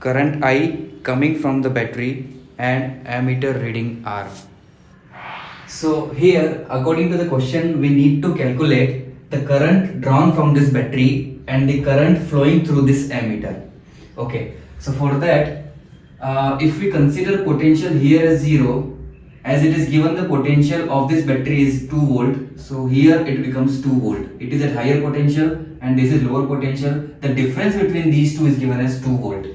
current I coming from the battery and ammeter reading R. So here, according to the question, we need to calculate the current drawn from this battery and the current flowing through this ammeter. Okay, so for that, if we consider potential here as 0, as it is given the potential of this battery is 2 volt, so here it becomes 2 volt. It is at higher potential and this is lower potential. The difference between these two is given as 2 volt.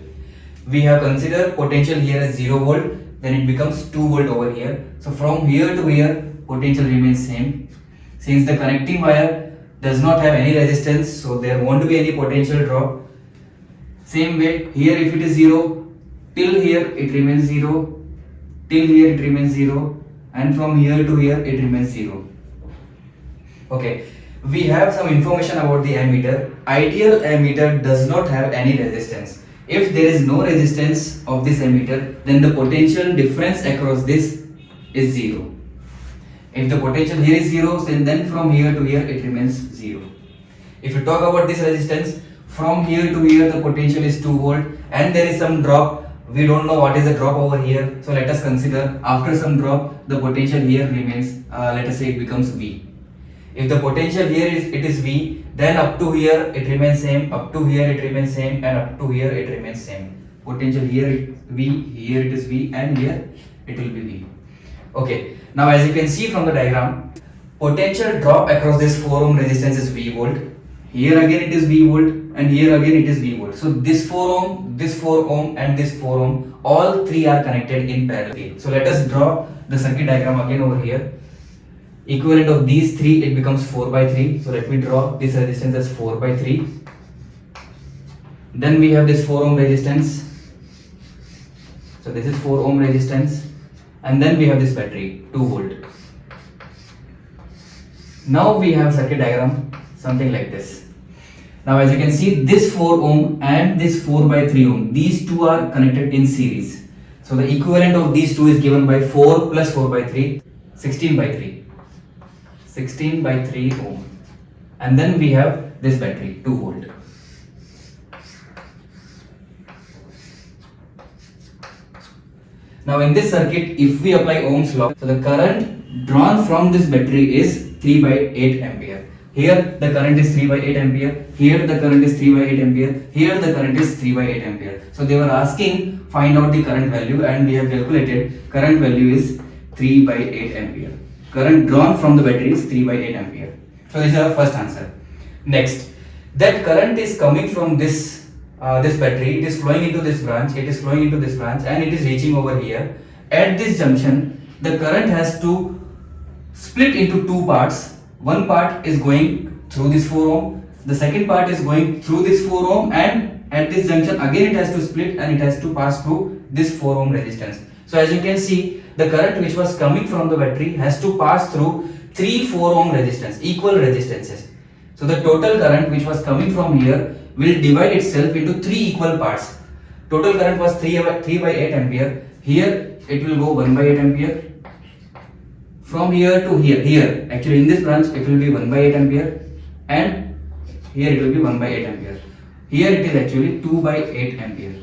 We have considered potential here as 0 volt, then it becomes 2 volt over here. So from here to here, potential remains same. Since the connecting wire does not have any resistance, so there won't be any potential drop. Same way, here if it is 0, till here it remains 0, till here it remains 0, and from here to here it remains 0. Okay, we have some information about the ammeter. Ideal ammeter does not have any resistance. If there is no resistance of this ammeter, then the potential difference across this is 0. If the potential here is 0, then from here to here it remains 0. If you talk about this resistance, from here to here the potential is 2 volt and there is some drop. We don't know what is the drop over here. So let us consider after some drop the potential here remains, let us say it becomes V. If the potential here is V, then up to here it remains same, up to here it remains same, and up to here it remains same. Potential here is V, here it is V, and here it will be V. Okay, now as you can see from the diagram, potential drop across this 4 ohm resistance is V volt. Here again it is V volt, and here again it is V volt. So this 4 ohm, this 4 ohm, and this 4 ohm, all three are connected in parallel. So let us draw the circuit diagram again over here. Equivalent of these three, it becomes 4 by 3. So let me draw this resistance as 4 by 3. Then we have this 4 ohm resistance. So this is 4 ohm resistance. And then we have this battery, 2 volt. Now we have circuit diagram something like this. Now as you can see, this 4 ohm and this 4 by 3 ohm, these two are connected in series. So the equivalent of these two is given by 4 plus 4 by 3, 16 by 3. 16 by 3 ohm, and then we have this battery 2 volt. Now in this circuit, if we apply Ohm's law, so the current drawn from this battery is 3 by 8 ampere. Here the current is 3 by 8 ampere, here the current is 3 by 8 ampere, here the current is 3 by 8 ampere. So they were asking find out the current value, and we have calculated current value is 3 by 8 ampere. Current drawn from the battery is 3 by 8 ampere. So this is our first answer. Next, that current is coming from this battery. It is flowing into this branch. It is flowing into this branch, and it is reaching over here. At this junction, the current has to split into two parts. One part is going through this 4 ohm. The second part is going through this 4 ohm, and at this junction again it has to split and it has to pass through this 4 ohm resistance. So as you can see, the current which was coming from the battery has to pass through 3 4 ohm resistance, equal resistances. So the total current which was coming from here will divide itself into 3 equal parts. Total current was 3 by 8 ampere. Here it will go 1 by 8 ampere. From here to here actually in this branch it will be 1 by 8 ampere, and here it will be 1 by 8 ampere. Here it is actually 2 by 8 ampere.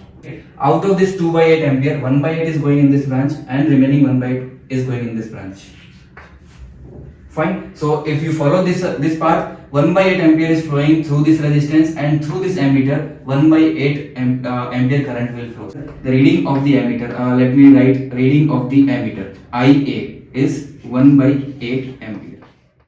Out of this 2 by 8 ampere, 1 by 8 is going in this branch and remaining 1 by 8 is going in this branch. Fine. So if you follow this path, 1 by 8 ampere is flowing through this resistance, and through this ammeter 1 by 8 ampere current will flow. The reading of the ammeter, let me write reading of the ammeter, IA is 1 by 8 ampere.